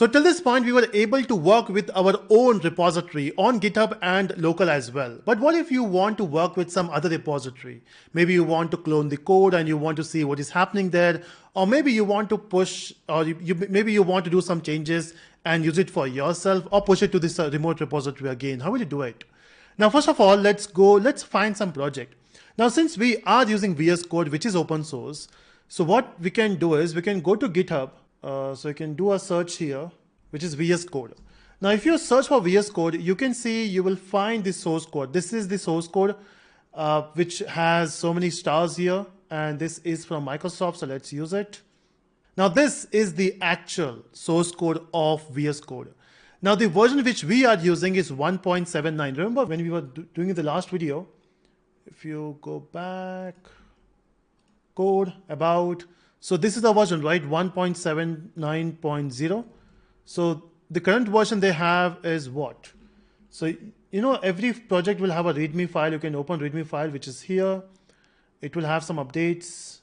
So till this point, we were able to work with our own repository on GitHub and local as well. But what if you want to work with some other repository? Maybe you want to clone the code and you want to see what is happening there. Or maybe you want to push, or maybe you want to do some changes and use it for yourself, or push it to this remote repository again. How will you do it? Now, first of all, let's find some project. Now, since we are using VS Code, which is open source, so what we can do is we can go to GitHub. So you can do a search here, which is VS Code. Now, if you search for VS Code, you can see you will find the source code. This is the source code, which has so many stars here. And this is from Microsoft, so let's use it. Now, this is the actual source code of VS Code. Now, the version which we are using is 1.79. Remember when we were doing the last video, if you go back, code, about, so this is the version, right? 1.79.0. So the current version they have is what? So, every project will have a README file. You can open README file, which is here. It will have some updates,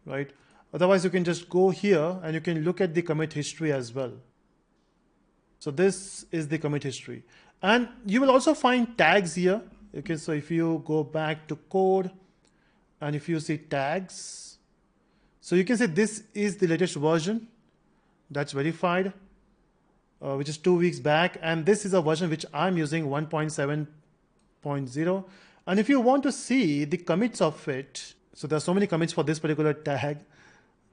right? Otherwise, you can just go here and you can look at the commit history as well. So this is the commit history. And you will also find tags here. Okay, so if you go back to code and if you see tags, so you can say this is the latest version that's verified, which is 2 weeks back. And this is a version which I'm using, 1.7.0. And if you want to see the commits of it, so there are so many commits for this particular tag.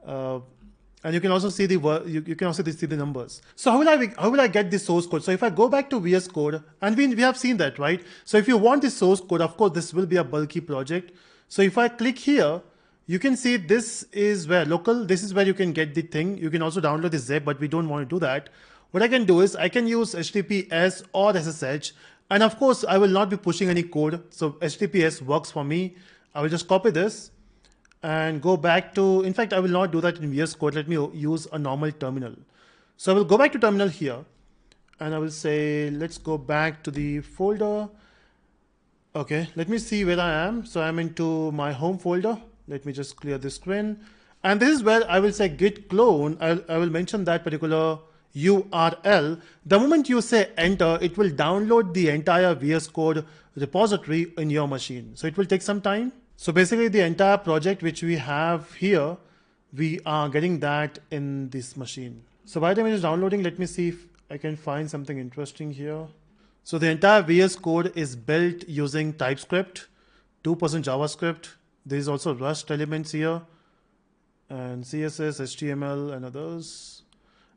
And you can also see the see the numbers. So how will I get the source code? So if I go back to VS Code, and we have seen that, right? So if you want the source code, of course, this will be a bulky project. So if I click here, you can see this is where local, this is where you can get the thing. You can also download the zip, but we don't want to do that. What I can do is I can use HTTPS or SSH. And of course, I will not be pushing any code. So HTTPS works for me. I will just copy this and go back to, in fact, I will not do that in VS Code. Let me use a normal terminal. So I will go back to terminal here and I will say, let's go back to the folder. Okay, let me see where I am. So I'm into my home folder. Let me just clear this screen. And this is where I will say git clone. I will mention that particular URL. The moment you say enter, it will download the entire VS Code repository in your machine. So it will take some time. So basically the entire project which we have here, we are getting that in this machine. So by the time it is downloading, let me see if I can find something interesting here. So the entire VS Code is built using TypeScript, 2% JavaScript. There is also Rust elements here and CSS, HTML and others.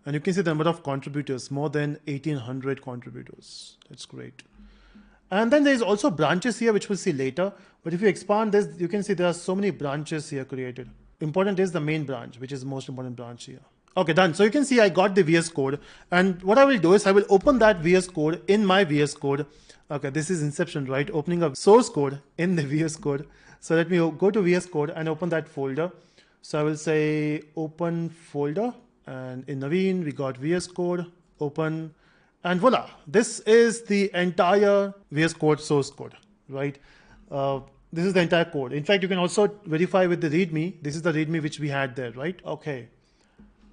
And you can see the number of contributors, more than 1800 contributors. That's great. And then there is also branches here, which we'll see later. But if you expand this, you can see there are so many branches here created. Important is the main branch, which is the most important branch here. Okay, done. So you can see I got the VS Code. And what I will do is I will open that VS Code in my VS Code. Okay, this is Inception, right? Opening a source code in the VS Code. So let me go to VS Code and open that folder. So I will say open folder. And in Naveen, we got VS Code, open, and voila. This is the entire VS Code source code, right? This is the entire code. In fact, you can also verify with the README. This is the README which we had there, right? Okay.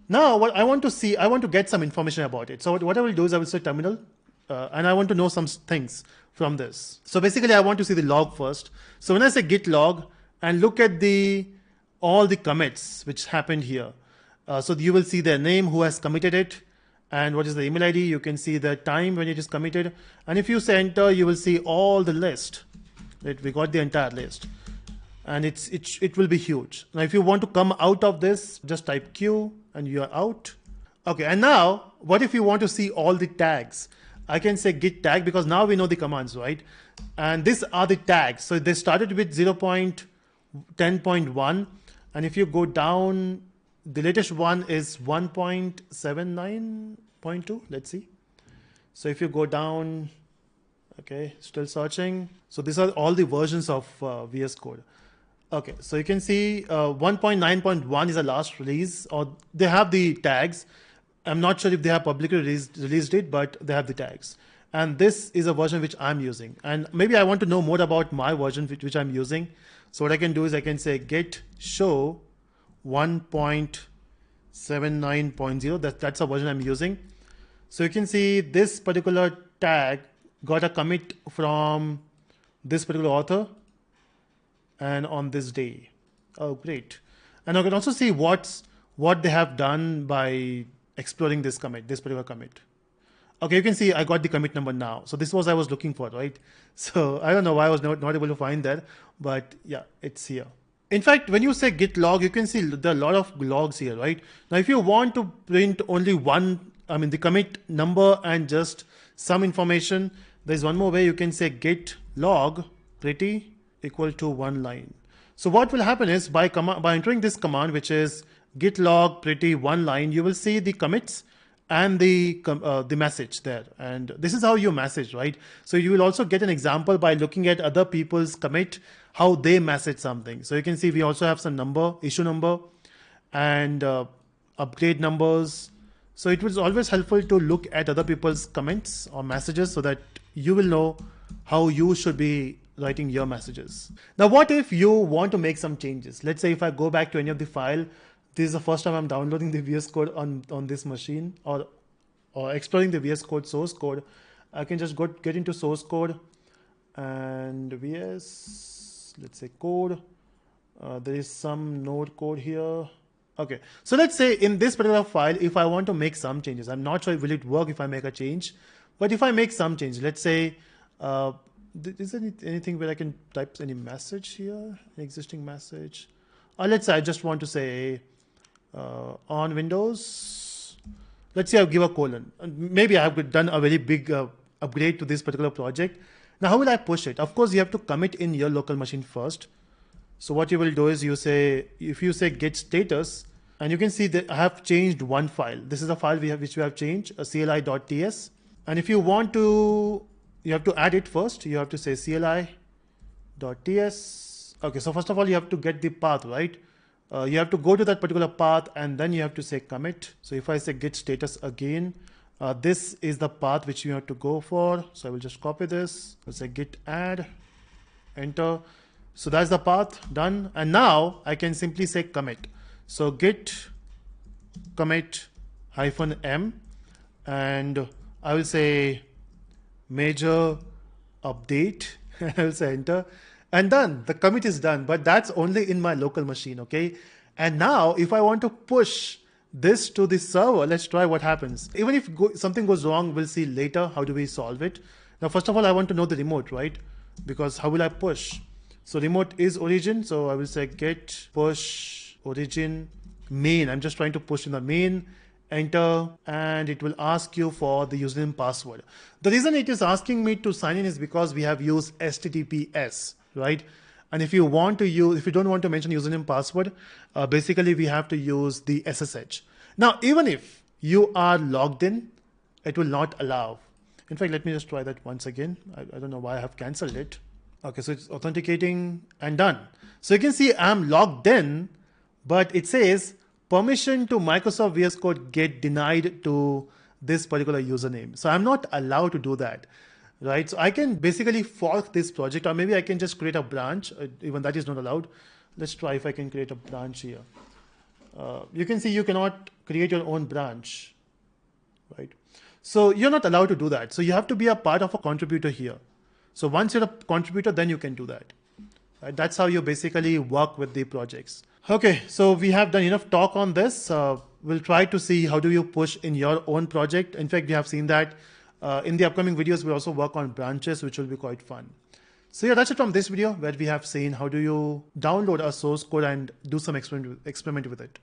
Now, what I want to see, I want to get some information about it. So what I will do is I will say terminal, and I want to know some things from this. So basically, I want to see the log first. So when I say git log and look at all the commits which happened here. So you will see their name, who has committed it, and what is the email ID. You can see the time when it is committed. And if you say enter, you will see all the list. We got the entire list. And it will be huge. Now, if you want to come out of this, just type Q and you are out. Okay, and now, what if you want to see all the tags? I can say git tag because now we know the commands, right? And these are the tags. So they started with 0.10.1. And if you go down, the latest one is 1.79.2. Let's see. So if you go down, okay, still searching. So these are all the versions of VS Code. Okay, so you can see 1.9.1 is the last release, or they have the tags. I'm not sure if they have publicly released it, but they have the tags. And this is a version which I'm using. And maybe I want to know more about my version which I'm using. So what I can do is I can say git show 1.0 79.0. That's a version I'm using. So you can see this particular tag got a commit from this particular author and on this day. Oh, great. And I can also see what they have done by exploring this commit, this particular commit. Okay, you can see I got the commit number now. So this was I was looking for, right? So I don't know why I was not able to find that, but yeah, it's here. In fact, when you say git log, you can see there are a lot of logs here, right? Now, if you want to print only one, the commit number and just some information, there's one more way. You can say git log pretty equal to one line. So what will happen is by entering this command, which is git log pretty one line, you will see the commits and the message there. And this is how you message, right? So you will also get an example by looking at other people's commit, how they message something. So you can see we also have some number, issue number, and upgrade numbers. So it was always helpful to look at other people's comments or messages so that you will know how you should be writing your messages. Now, what if you want to make some changes? Let's say if I go back to any of the file, this is the first time I'm downloading the VS Code on this machine or exploring the VS Code source code. I can just get into source code and VS, let's say code. There is some node code here. Okay, so let's say in this particular file, if I want to make some changes, I'm not sure will it work if I make a change, but if I make some change, let's say, is there anything where I can type any message here, an existing message? Or let's say I just want to say on Windows, let's say I'll give a colon. Maybe I have done a very big upgrade to this particular project. Now, how will I push it? Of course, you have to commit in your local machine first. So what you will do is if you say git status, and you can see that I have changed one file. This is a file which we have changed, a cli.ts. And if you want to, you have to add it first. You have to say cli.ts. Okay, so first of all, you have to get the path, right? You have to go to that particular path and then you have to say commit. So if I say git status again, this is the path which you have to go for. So I will just copy this. I'll say git add, enter. So that's the path done. And now I can simply say commit. So git commit -m, and I will say major update. I will say enter, and done. The commit is done, but that's only in my local machine. Okay. And now if I want to push this to the server, let's try what happens. Even if something goes wrong, we'll see later how do we solve it. Now, first of all, I want to know the remote, right? Because how will I push? So remote is origin. So I will say get push origin main. I'm just trying to push in the main, enter, and it will ask you for the username password. The reason it is asking me to sign in is because we have used HTTPS, right? And if you don't want to mention username password, basically we have to use the SSH. Now, even if you are logged in, it will not allow. In fact, let me just try that once again. I don't know why I have canceled it. Okay, so it's authenticating and done. So you can see I'm logged in, but it says permission to Microsoft VS Code get denied to this particular username. So I'm not allowed to do that, right? So I can basically fork this project, or maybe I can just create a branch. Even that is not allowed. Let's try if I can create a branch here. You can see you cannot create your own branch, right? So you're not allowed to do that. So you have to be a part of a contributor here. So once you're a contributor, then you can do that. Right? That's how you basically work with the projects. Okay, so we have done enough talk on this. We'll try to see how do you push in your own project. In fact, we have seen that in the upcoming videos, we'll also work on branches, which will be quite fun. So yeah, that's it from this video where we have seen how do you download a source code and do some experiment with it.